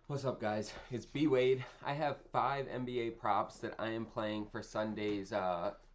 What's up, guys? It's B Wade. I have 5 NBA props that I am playing for Sunday's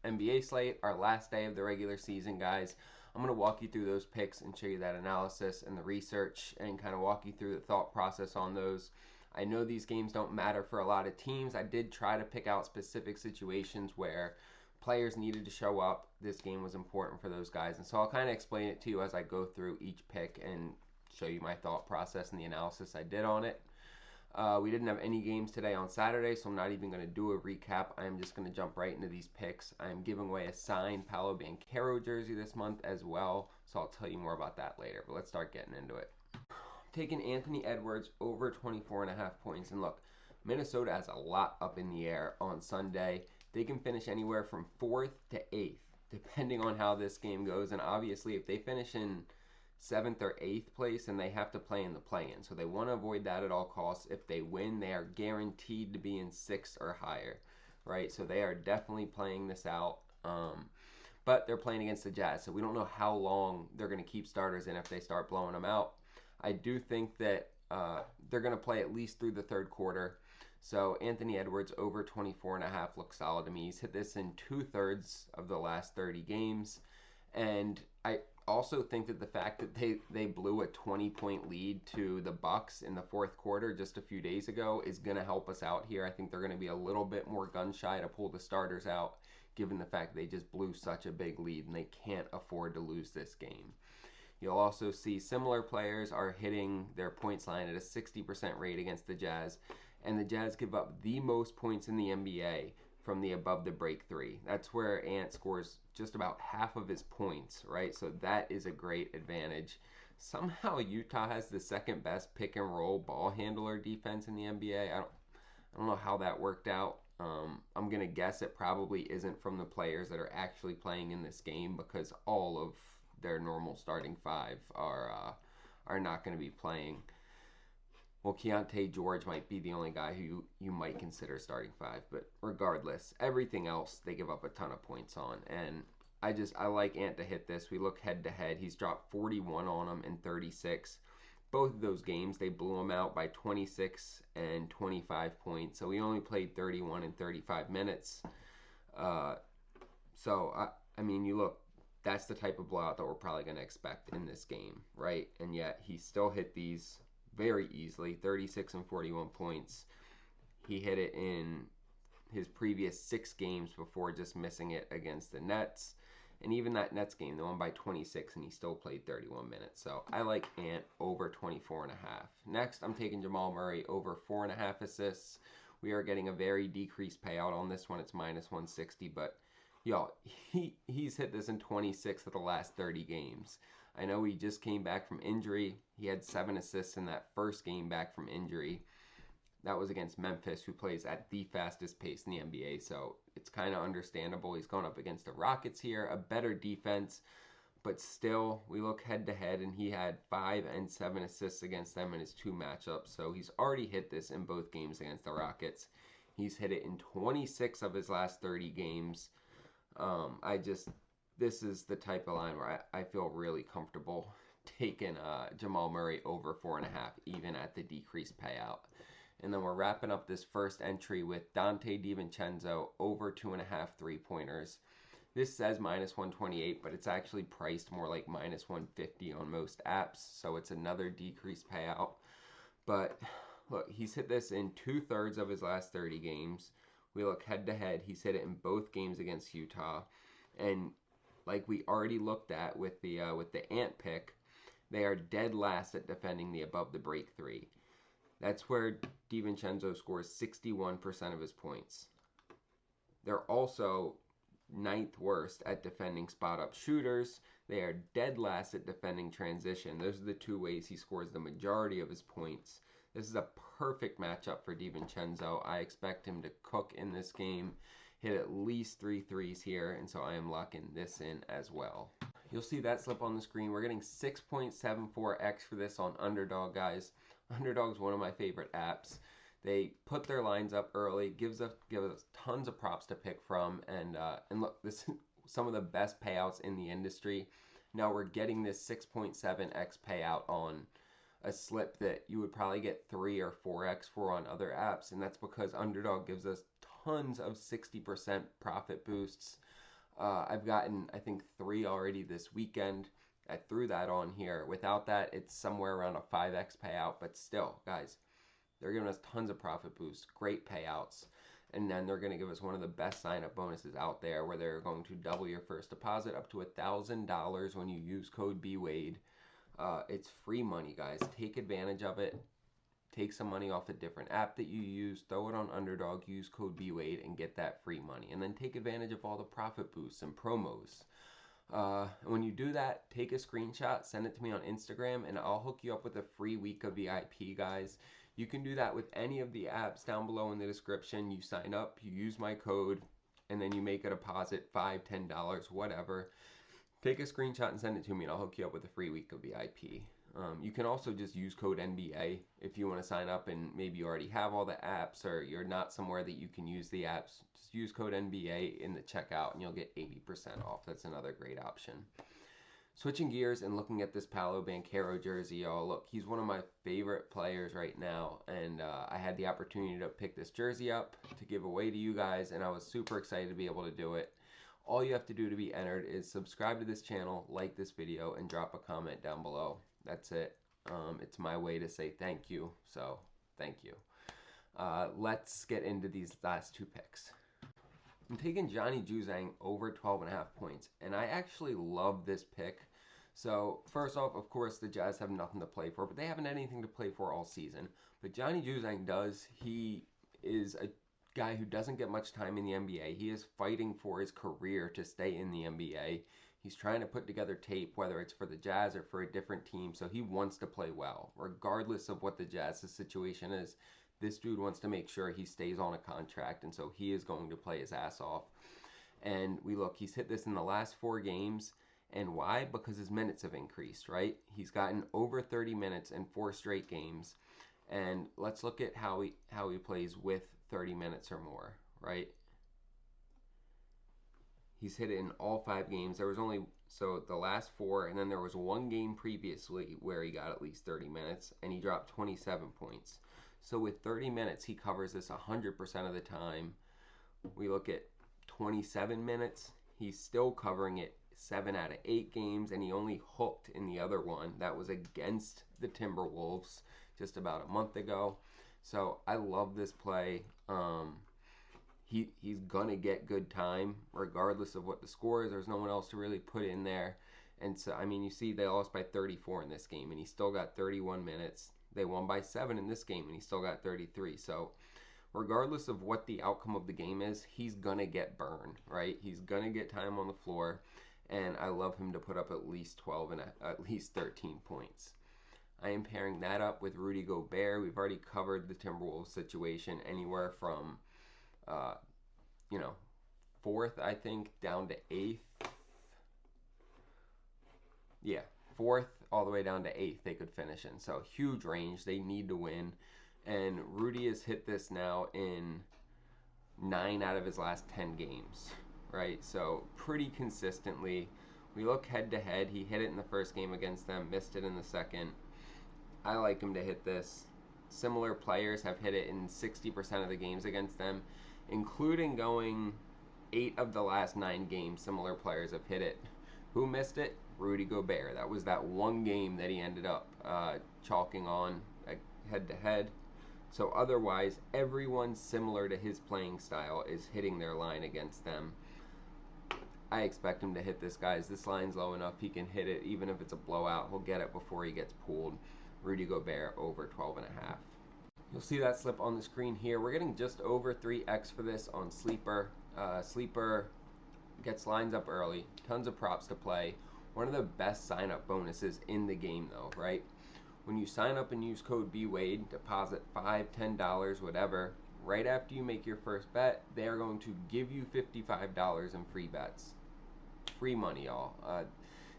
NBA slate, our last day of the regular season, guys. I'm going to walk you through those picks and show you that analysis and the research and kind of walk you through the thought process on those. I know these games don't matter for a lot of teams. I did try to pick out specific situations where players needed to show up. This game was important for those guys. And so I'll kind of explain it to you as I go through each pick and show you my thought process and the analysis I did on it. We didn't have any games today on Saturday, so I'm not even going to do a recap. I'm just going to jump right into these picks. I'm giving away a signed Paolo Banchero jersey this month as well, so I'll tell you more about that later. But let's start getting into it. Taking Anthony Edwards over 24.5 points. And look, Minnesota has a lot up in the air on Sunday. They can finish anywhere from 4th to 8th, depending on how this game goes. And obviously, if they finish in 7th or 8th place, and they have to play in the play-in. So they want to avoid that at all costs. If they win, they are guaranteed to be in 6th or higher, right? So they are definitely playing this out. But they're playing against the Jazz, so we don't know how long they're going to keep starters in if they start blowing them out. I do think that they're going to play at least through the third quarter. So Anthony Edwards over 24.5 looks solid to me. He's hit this in 2/3 of the last 30 games. And I also think that the fact that they blew a 20-point lead to the Bucks in the fourth quarter just a few days ago is going to help us out here. I think they're going to be a little bit more gun shy to pull the starters out, given the fact they just blew such a big lead and they can't afford to lose this game. You'll also see similar players are hitting their points line at a 60% rate against the Jazz, and the Jazz give up the most points in the NBA from the above the break three. That's where Ant scores just about half of his points, right? So that is a great advantage. Somehow Utah has the second best pick and roll ball handler defense in the NBA. I don't know how that worked out. I'm gonna guess it probably isn't from the players that are actually playing in this game, because all of their normal starting five are not going to be playing. Well, Keontae George might be the only guy who you might consider starting five, but regardless, everything else they give up a ton of points on, and I like Ant to hit this. We look head to head; he's dropped 41 on him and 36. Both of those games they blew him out by 26 and 25 points. So he only played 31 and 35 minutes. I mean, you look. That's the type of blowout that we're probably going to expect in this game, right? And yet he still hit these very easily, 36 and 41 points. He hit it in his previous 6 games before just missing it against the Nets. And even that Nets game, they won by 26, and he still played 31 minutes. So I like Ant over 24.5. Next, I'm taking Jamal Murray over 4.5 assists. We are getting a very decreased payout on this one. It's minus 160, but he's hit this in 26 of the last 30 games. I know he just came back from injury. He had 7 assists in that first game back from injury. That was against Memphis, who plays at the fastest pace in the NBA, so it's kind of understandable. He's going up against the Rockets here, a better defense, but still, we look head to head, and he had 5 and 7 assists against them in his 2 matchups, so he's already hit this in both games against the Rockets. He's hit it in 26 of his last 30 games. This is the type of line where I feel really comfortable taking Jamal Murray over 4.5, even at the decreased payout. And then we're wrapping up this first entry with Dante DiVincenzo over 2.5 3-pointers. This says minus 128, but it's actually priced more like minus 150 on most apps, so it's another decreased payout. But look, he's hit this in 2/3 of his last 30 games. We look head to head. He's hit it in both games against Utah, and like we already looked at with the Ant pick, they are dead last at defending the above the break three. That's where DiVincenzo scores 61% of his points. They're also 9th worst at defending spot up shooters. They are dead last at defending transition. Those are the 2 ways he scores the majority of his points. This is a perfect matchup for DiVincenzo. I expect him to cook in this game, hit at least 3 threes here, and so I am locking this in as well. You'll see that slip on the screen. We're getting 6.74x for this on Underdog, guys. Underdog's one of my favorite apps. They put their lines up early, give us tons of props to pick from, and look, this is some of the best payouts in the industry. Now we're getting this 6.7x payout on a slip that you would probably get 3 or 4x for on other apps, and that's because Underdog gives us tons of 60% profit boosts. I've gotten, I think, 3 already this weekend. I threw that on here. Without that, it's somewhere around a 5x payout, but still, guys, they're giving us tons of profit boosts, great payouts, and then they're going to give us one of the best sign-up bonuses out there where they're going to double your first deposit up to $1,000 when you use code BWADE. It's free money, guys. Take advantage of it. Take some money off a different app that you use, throw it on Underdog, use code BWADE, and get that free money. And then take advantage of all the profit boosts and promos. When you do that, take a screenshot, send it to me on Instagram, and I'll hook you up with a free week of VIP, guys. You can do that with any of the apps down below in the description. You sign up, you use my code, and then you make a deposit, $5, $10, whatever. Take a screenshot and send it to me, and I'll hook you up with a free week of VIP. You can also just use code NBA if you want to sign up and maybe you already have all the apps or you're not somewhere that you can use the apps. Just use code NBA in the checkout and you'll get 80% off. That's another great option. Switching gears and looking at this Paolo Banchero jersey, y'all. Look, he's one of my favorite players right now, and I had the opportunity to pick this jersey up to give away to you guys, and I was super excited to be able to do it. All you have to do to be entered is subscribe to this channel, like this video, and drop a comment down below. That's it. It's my way to say thank you, so thank you. Let's get into these last 2 picks. I'm taking Johnny Juzang over 12.5 points, and I actually love this pick. So first off, of course, the Jazz have nothing to play for, but they haven't anything to play for all season. But Johnny Juzang does. He is a guy who doesn't get much time in the NBA. He is fighting for his career to stay in the NBA. He's trying to put together tape, whether it's for the Jazz or for a different team, so he wants to play well. Regardless of what the Jazz's situation is, this dude wants to make sure he stays on a contract, and so he is going to play his ass off. And he's hit this in the last 4 games, and why? Because his minutes have increased, right? He's gotten over 30 minutes in 4 straight games, and let's look at how he plays with 30 minutes or more, right? He's hit it in all 5 games. There was only, the last 4, and then there was 1 game previously where he got at least 30 minutes, and he dropped 27 points. So with 30 minutes, he covers this 100% of the time. We look at 27 minutes, he's still covering it 7 out of 8 games, and he only hooked in the other one. That was against the Timberwolves just about a month ago. So I love this play. He's gonna get good time regardless of what the score is. There's no one else to really put in there. And so, I mean, you see they lost by 34 in this game, and he still got 31 minutes. They won by 7 in this game, and he still got 33. So regardless of what the outcome of the game is, he's gonna get burned, right? He's gonna get time on the floor, and I love him to put up at least 12 and at least 13 points. I am pairing that up with Rudy Gobert. We've already covered the Timberwolves situation, anywhere from 4th, I think, down to 8th. Yeah, 4th all the way down to 8th they could finish in. So huge range. They need to win. And Rudy has hit this now in 9 out of his last 10 games, right? So pretty consistently. We look head to head. He hit it in the first game against them, missed it in the second. I like him to hit this. Similar players have hit it in 60% of the games against them, including going 8 of the last 9 games. Similar players have hit it. Who missed it? Rudy Gobert. That was that 1 game that he ended up chalking on head to head. So otherwise, everyone similar to his playing style is hitting their line against them. I expect him to hit this, guys. This line's low enough. He can hit it even if it's a blowout. He'll get it before he gets pulled. Rudy Gobert over 12.5. You'll see that slip on the screen here. We're getting just over 3x for this on Sleeper. Sleeper gets lines up early. Tons of props to play. One of the best sign-up bonuses in the game, though, right? When you sign up and use code BWADE, deposit $5, $10, whatever, right after you make your first bet, they are going to give you $55 in free bets. Free money, y'all.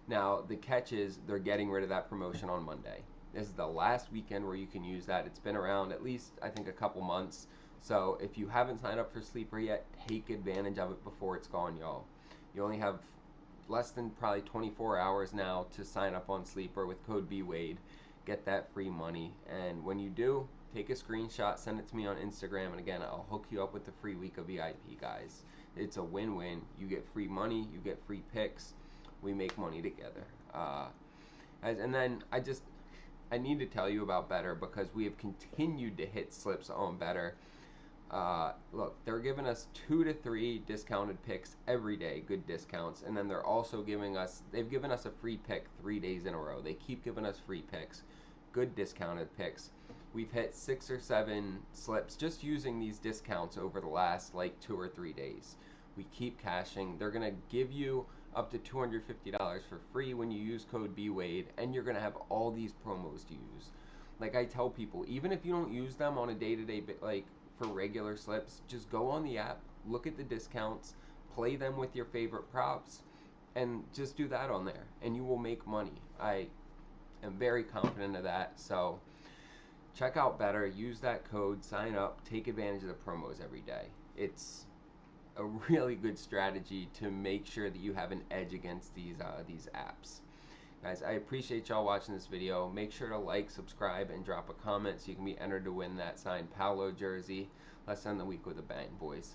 Now, the catch is they're getting rid of that promotion on Monday. This is the last weekend where you can use that. It's been around at least, I think, a couple months. So if you haven't signed up for Sleeper yet, take advantage of it before it's gone, y'all. You only have less than probably 24 hours now to sign up on Sleeper with code BWADE. get that free money. And when you do, take a screenshot, send it to me on Instagram, and again, I'll hook you up with the free week of VIP, guys. It's a win-win. You get free money, you get free picks, we make money together. And then I need to tell you about Better because we have continued to hit slips on Better. Look, they're giving us 2 to 3 discounted picks every day, good discounts, and then they've given us a free pick 3 days in a row. They keep giving us free picks, good discounted picks. We've hit 6 or 7 slips just using these discounts over the last like 2 or 3 days. We keep cashing. They're gonna give you up to $250 for free when you use code BWADE, and you're gonna have all these promos to use. Like I tell people, even if you don't use them on a day-to-day, like for regular slips, just go on the app, look at the discounts, play them with your favorite props, and just do that on there, and you will make money. I am very confident of that. So check out Better, use that code, sign up, take advantage of the promos every day. It's a really good strategy to make sure that you have an edge against these apps. Guys, I appreciate y'all watching this video. Make sure to like, subscribe, and drop a comment so you can be entered to win that signed Paolo jersey. Let's end the week with a bang, boys.